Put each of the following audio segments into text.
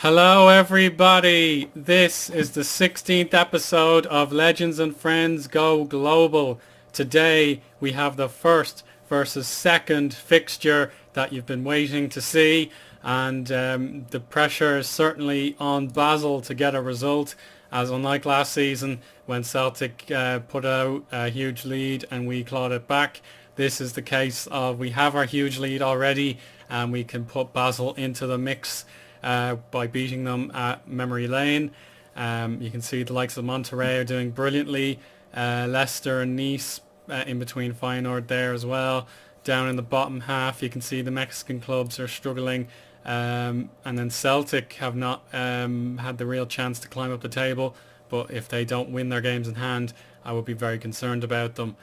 Hello everybody, this is the 16th episode of Legends and Friends Go Global. Today we have the first versus second fixture that you've been waiting to see, and the pressure is certainly on Basel to get a result, as unlike last season when Celtic put out a huge lead and we clawed it back. This is the case of we have our huge lead already and we can put Basel into the mix by beating them at Memory Lane. You can see the likes of Monterrey are doing brilliantly. Leicester and Nice in between Feyenoord there as well. Down in the bottom half you can see the Mexican clubs are struggling. And then Celtic have not had the real chance to climb up the table, but if they don't win their games in hand, I would be very concerned about them.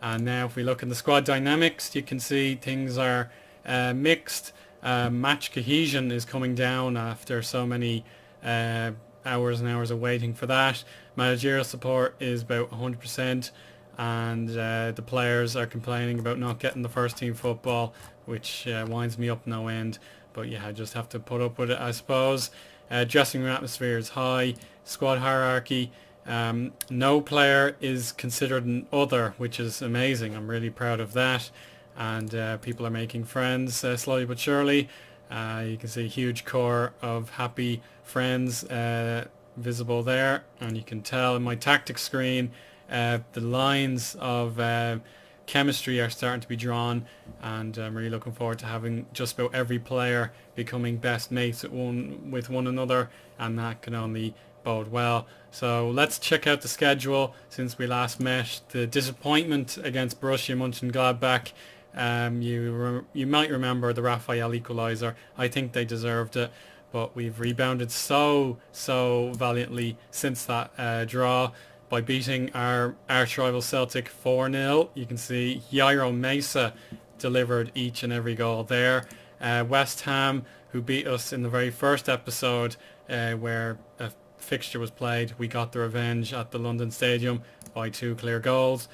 And now if we look in the squad dynamics, you can see things are mixed. Match cohesion is coming down after so many hours and hours of waiting for that. Managerial support is about 100%, and the players are complaining about not getting the first team football, which winds me up no end. But yeah, I just have to put up with it, I suppose. Dressing room atmosphere is high. Squad hierarchy. No player is considered an other, which is amazing. I'm really proud of that. And people are making friends slowly but surely. You can see a huge core of happy friends visible there, and you can tell in my tactics screen the lines of chemistry are starting to be drawn, and I'm really looking forward to having just about every player becoming best mates with one another, and that can only bode well. So let's check out the schedule since we last met. The disappointment against Borussia Mönchengladbach. You might remember the Raphael equaliser. I think they deserved it, but we've rebounded so valiantly since that draw by beating our arch rival Celtic 4-0. You can see Jairo Mesa delivered each and every goal there. West Ham, who beat us in the very first episode where a fixture was played, we got the revenge at the London Stadium by 2 clear goals.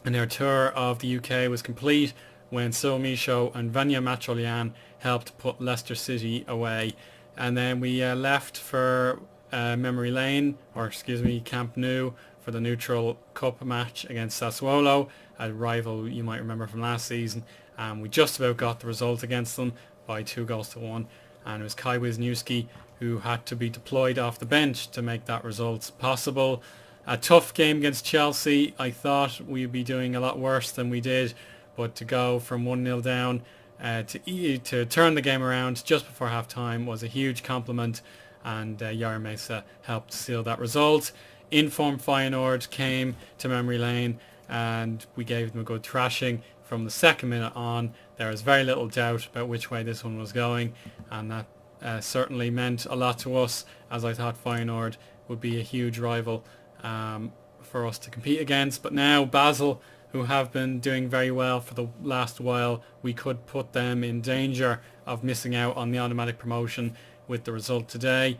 And their tour of the UK was complete when So Misho and Vanya Macholian helped put Leicester City away. And then we left for Memory Lane, or excuse me, Camp Nou, for the Neutral Cup match against Sassuolo, a rival you might remember from last season. And we just about got the result against them by 2-1. And it was Kai Wisniewski who had to be deployed off the bench to make that result possible. A tough game against Chelsea. I thought we'd be doing a lot worse than we did, but to go from 1-0 down to turn the game around just before half time was a huge compliment, and Jairo Mesa helped seal that result. Inform Feyenoord came to Memory Lane and we gave them a good thrashing from the second minute on. There was very little doubt about which way this one was going, and that certainly meant a lot to us, as I thought Feyenoord would be a huge rival for us to compete against. But now Basel, who have been doing very well for the last while, we could put them in danger of missing out on the automatic promotion with the result today.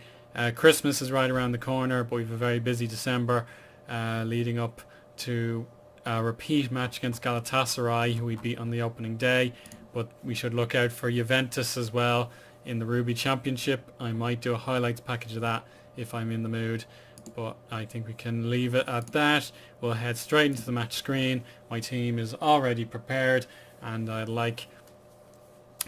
Christmas is right around the corner, but we have a very busy December leading up to a repeat match against Galatasaray, who we beat on the opening day. But we should look out for Juventus as well in the Ruby Championship. I might do a highlights package of that if I'm in the mood, but I think we can leave it at that. We'll head straight into the match screen. My team is already prepared and I'd like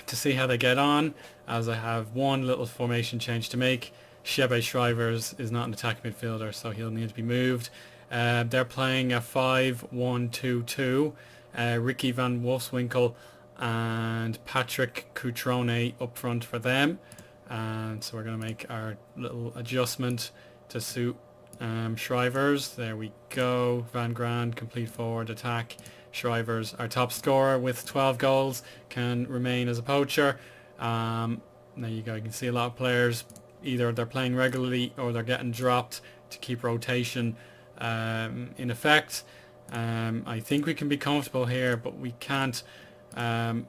to see how they get on, as I have one little formation change to make. Shebe Shrivers is not an attacking midfielder, so he'll need to be moved. They're playing a 5-1-2-2. Ricky van Wolfswinkel and Patrick Cutrone up front for them. And so we're going to make our little adjustment to suit Shrivers. There we go. Van Grand, complete forward attack. Shrivers, our top scorer with 12 goals, can remain as a poacher. There you go. You can see a lot of players, either they're playing regularly or they're getting dropped to keep rotation in effect. I think we can be comfortable here, but we can't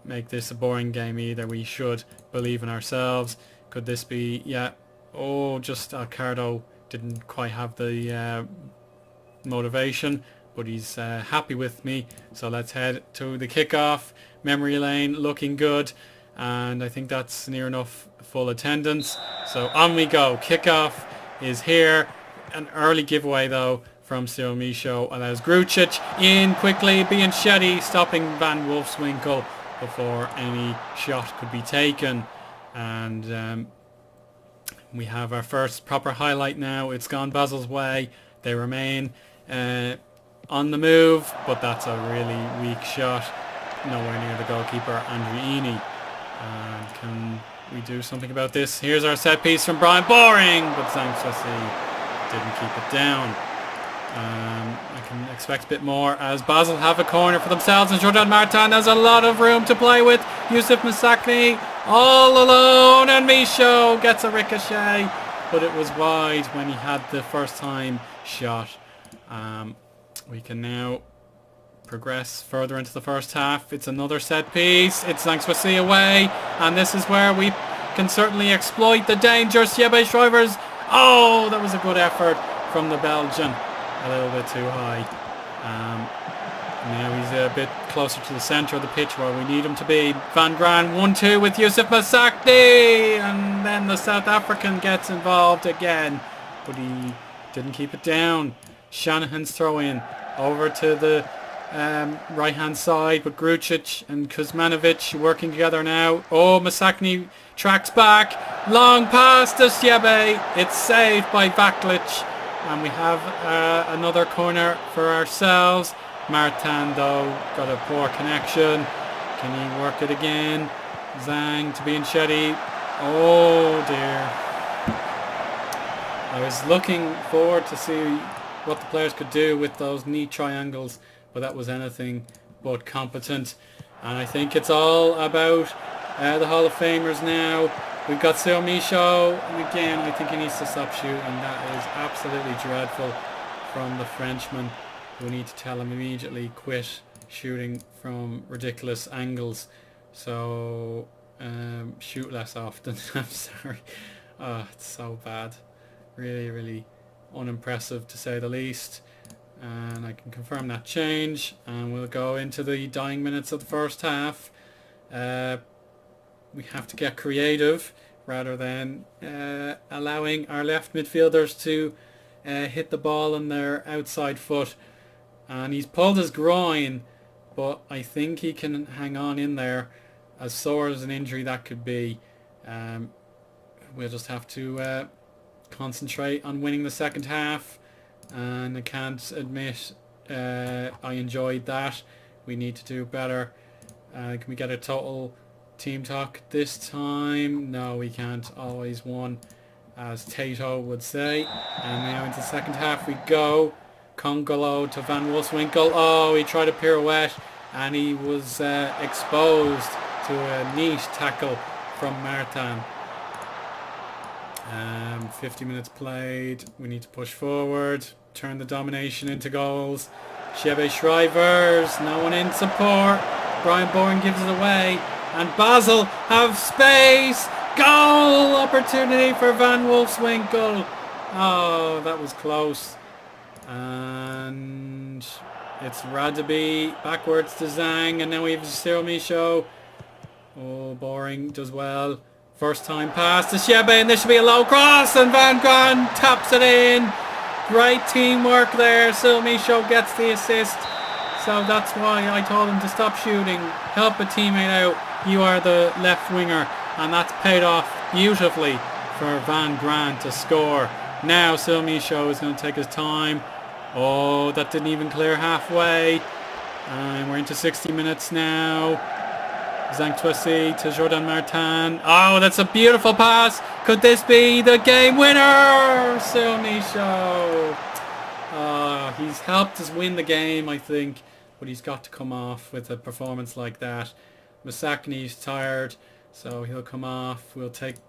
make this a boring game either. We should believe in ourselves. Could this be, yeah, oh, just Alcardo didn't quite have the motivation, but he's happy with me. So let's head to the kickoff. Memory Lane looking good. and I think that's near enough full attendance. So on we go. Kickoff is here. An early giveaway though from Cyril Michaud allows Grucic in quickly, being Shetty stopping Van Wolfswinkel before any shot could be taken. And we have our first proper highlight now. It's gone Basel's way. They remain on the move, but that's a really weak shot. Nowhere near the goalkeeper, Andriini. And can we do something about this? Here's our set piece from Brian Boring, but Zanksasi didn't keep it down. I can expect a bit more as Basel have a corner for themselves, and Jordan Martin has a lot of room to play with. Yusuf Masakni all alone, and Michaud gets a ricochet, but it was wide when he had the first time shot. We can now progress further into the first half. It's another set piece. It's Zanksasi away, and this is where we can certainly exploit the danger. Siebe Shrivers. Oh, that was a good effort from the Belgian. A little bit too high. Now he's a bit closer to the centre of the pitch where we need him to be. Van Gran 1-2 with Yusuf Masakni, and then the South African gets involved again, but he didn't keep it down. Shanahan's throw in over to the right hand side with Grucic and Kuzmanovic working together now. Oh, Masakni tracks back, long pass to Siebe. It's saved by Vaklic. And we have another corner for ourselves. Martin, though, got a poor connection. Can he work it again? Zhang to Bianchetti. Oh, dear. I was looking forward to see what the players could do with those knee triangles, but that was anything but competent. And I think it's all about the Hall of Famers now. We've got Cyril Michaud, and again I think he needs to stop shooting. That is absolutely dreadful from the Frenchman. We need to tell him immediately quit shooting from ridiculous angles. So shoot less often. I'm sorry. Oh, it's so bad. Really, really unimpressive to say the least. And I can confirm that change, and we'll go into the dying minutes of the first half. We have to get creative rather than allowing our left midfielders to hit the ball on their outside foot. And he's pulled his groin, but I think he can hang on in there, as sore as an injury that could be. We'll just have to concentrate on winning the second half, and I can't admit I enjoyed that. We need to do better. Can we get a total team talk this time? No, we can't. Always one, as Tato would say. And now into the second half we go. Congolo to Van Wolfswinkel. Oh, he tried a pirouette and he was exposed to a neat tackle from Martin. 50 minutes played. We need to push forward, turn the domination into goals. Siebe Shrivers, no one in support. Brian Bourne gives it away, and Basel have space. Goal opportunity for Van Wolfswinkel. Oh, that was close. And it's Radaby backwards to Zhang, and now we have Cyril Michaud. Oh, Boring does well. First time pass to Siebe, and this should be a low cross, and Van Gran taps it in. Great teamwork there. Cyril Michaud gets the assist. So that's why I told him to stop shooting. Help a teammate out. You are the left winger, and that's paid off beautifully for Van Gran to score. Now Cyril Michaud is going to take his time. Oh, that didn't even clear halfway. And we're into 60 minutes now. Zanksasi to Jordan Martin. Oh, that's a beautiful pass. Could this be the game winner? Cyril Michaud. He's helped us win the game, I think, but he's got to come off with a performance like that. Masakni's tired, so he'll come off. We'll leave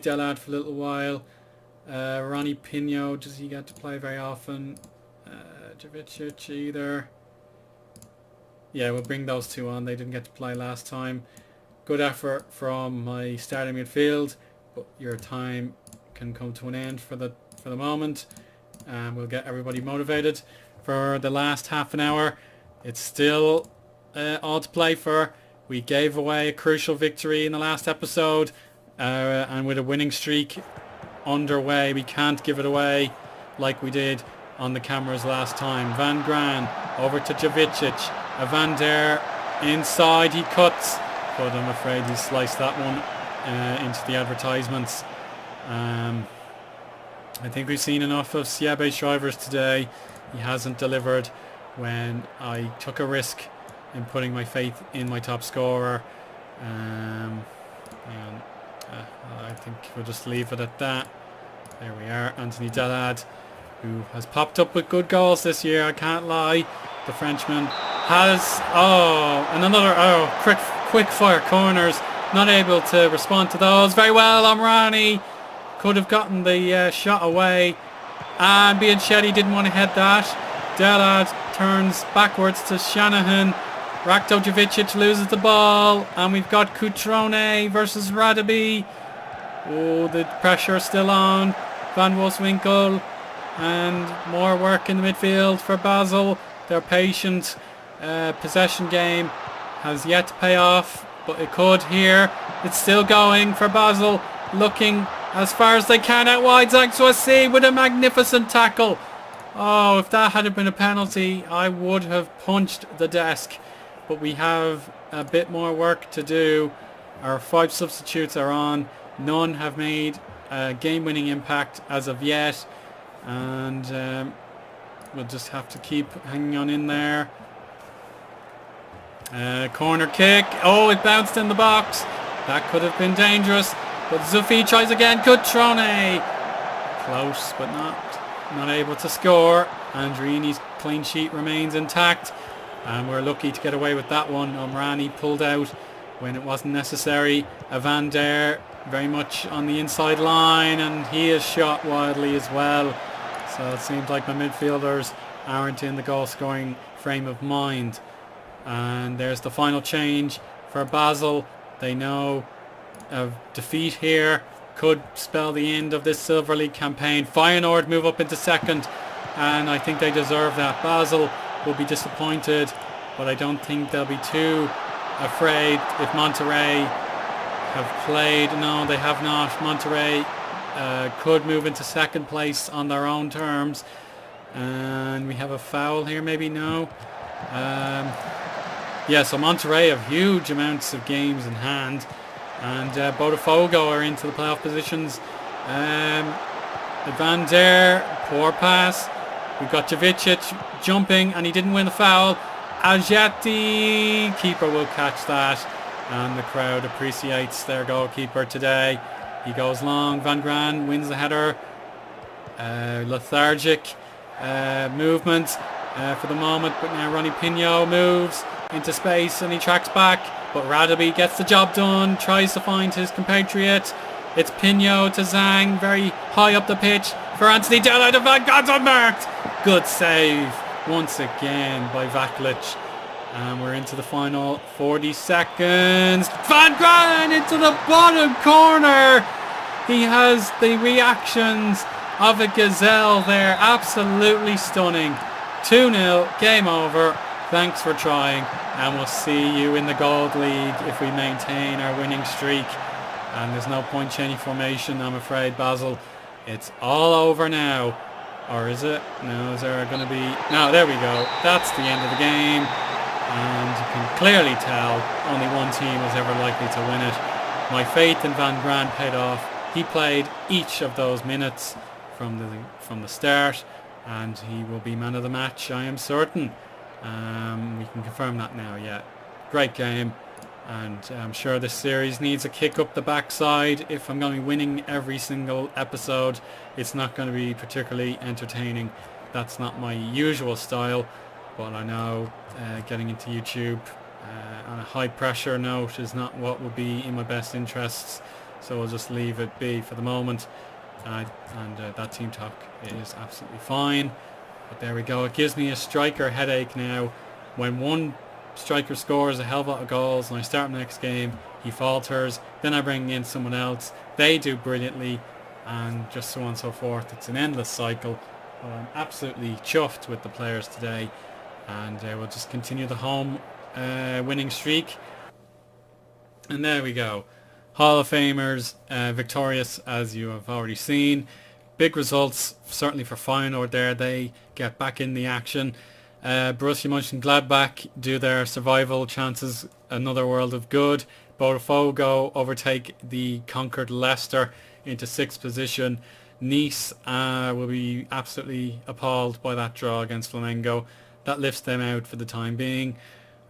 Delad for a little while. Ronnie Pino, does he get to play very often? Javicic either. Yeah, we'll bring those two on. They didn't get to play last time. Good effort from my starting midfield, but your time can come to an end for the moment. We'll get everybody motivated for the last half an hour. It's still all to play for. We gave away a crucial victory in the last episode, and with a winning streak underway, we can't give it away like we did on the cameras last time. Van Gran over to Javicic. Van der inside, he cuts, but I'm afraid he sliced that one into the advertisements. I think we've seen enough of Siebe Shrivers today. He hasn't delivered when I took a risk in putting my faith in my top scorer. And I think we'll just leave it at that. There we are. Anthony Delade, who has popped up with good goals this year, I can't lie. The Frenchman has, quick fire corners, not able to respond to those very well. Omrani could have gotten the shot away, and Bianchetti didn't want to head that. Delade turns backwards to Shanahan. Raktovicic loses the ball, and we've got Cutrone versus Radaby. Oh, the pressure still on. Van Wolfswinkel, and more work in the midfield for Basel. Their patient possession game has yet to pay off, but it could here. It's still going for Basel, looking as far as they can out wide. Zagsoisi with a magnificent tackle. Oh, if that had been a penalty, I would have punched the desk. But we have a bit more work to do. Our 5 substitutes are on. None have made a game-winning impact as of yet. And we'll just have to keep hanging on in there. Corner kick. Oh, it bounced in the box. That could have been dangerous. But Zufi tries again. Cutrone. Close, but not able to score. Andrini's clean sheet remains intact. And we're lucky to get away with that one. Omrani pulled out when it wasn't necessary. Van der very much on the inside line, and he is shot wildly as well. So it seems like my midfielders aren't in the goal scoring frame of mind. And there's the final change for Basel. They know a defeat here could spell the end of this Silver League campaign. Feyenoord move up into second, and I think they deserve that. Basel will be disappointed, but I don't think they'll be too afraid if Monterrey have played. No, they have not. Monterrey could move into second place on their own terms. And we have a foul here, maybe. No. Yeah, so Monterrey have huge amounts of games in hand, and Botafogo are into the playoff positions. Van der, poor pass. We've got Javicic jumping, and he didn't win the foul. Aljati, keeper will catch that, and the crowd appreciates their goalkeeper today. He goes long. Van Gran wins the header. Lethargic movement for the moment, but now Ronnie Pinho moves into space and he tracks back, but Radaby gets the job done, tries to find his compatriot. It's Pinho to Zhang, very high up the pitch for Anthony Delade. Van Gog's unmarked. Good save once again by Vaklic. And we're into the final 40 seconds. Van Gran into the bottom corner. He has the reactions of a gazelle there. Absolutely stunning. 2-0, game over. Thanks for trying, and we'll see you in the Gold League if we maintain our winning streak. And there's no point changing formation, I'm afraid, Basel. It's all over now. Or is it? No, is there going to be... No, there we go. That's the end of the game. And you can clearly tell only one team was ever likely to win it. My faith in Van Gran paid off. He played each of those minutes from the start, and he will be man of the match, I am certain. We can confirm that now, yeah. Great game. And I'm sure this series needs a kick up the backside. If I'm going to be winning every single episode, it's not going to be particularly entertaining. That's not my usual style, but I know getting into YouTube on a high pressure note is not what would be in my best interests, so I'll just leave it be for the moment. And that team talk is absolutely fine, but there we go. It gives me a striker headache now. When one striker scores a hell of a lot of goals and I start the next game, he falters, then I bring in someone else, they do brilliantly, and just so on and so forth. It's an endless cycle, but I'm absolutely chuffed with the players today, and we'll just continue the home winning streak. And there we go. Hall of Famers victorious, as you have already seen. Big results, certainly for Feyenoord there. They get back in the action. Borussia Mönchengladbach do their survival chances another world of good. Botafogo overtake the conquered Leicester into 6th position. Nice will be absolutely appalled by that draw against Flamengo. That lifts them out for the time being.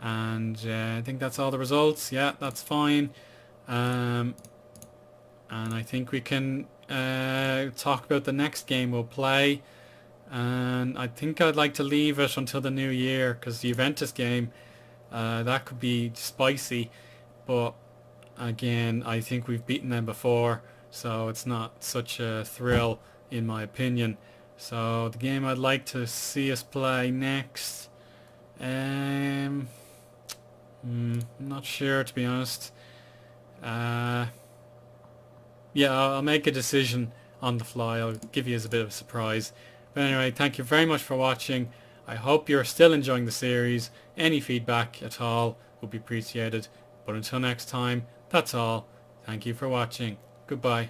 And I think that's all the results. Yeah, that's fine. And I think we can talk about the next game we'll play. And I think I'd like to leave it until the new year, because the Juventus game, that could be spicy. But again, I think we've beaten them before, so it's not such a thrill in my opinion. So the game I'd like to see us play next, I'm not sure, to be honest. Yeah, I'll make a decision on the fly. I'll give you as a bit of a surprise. But anyway, thank you very much for watching. I hope you're still enjoying the series. Any feedback at all would be appreciated. But until next time, that's all. Thank you for watching. Goodbye.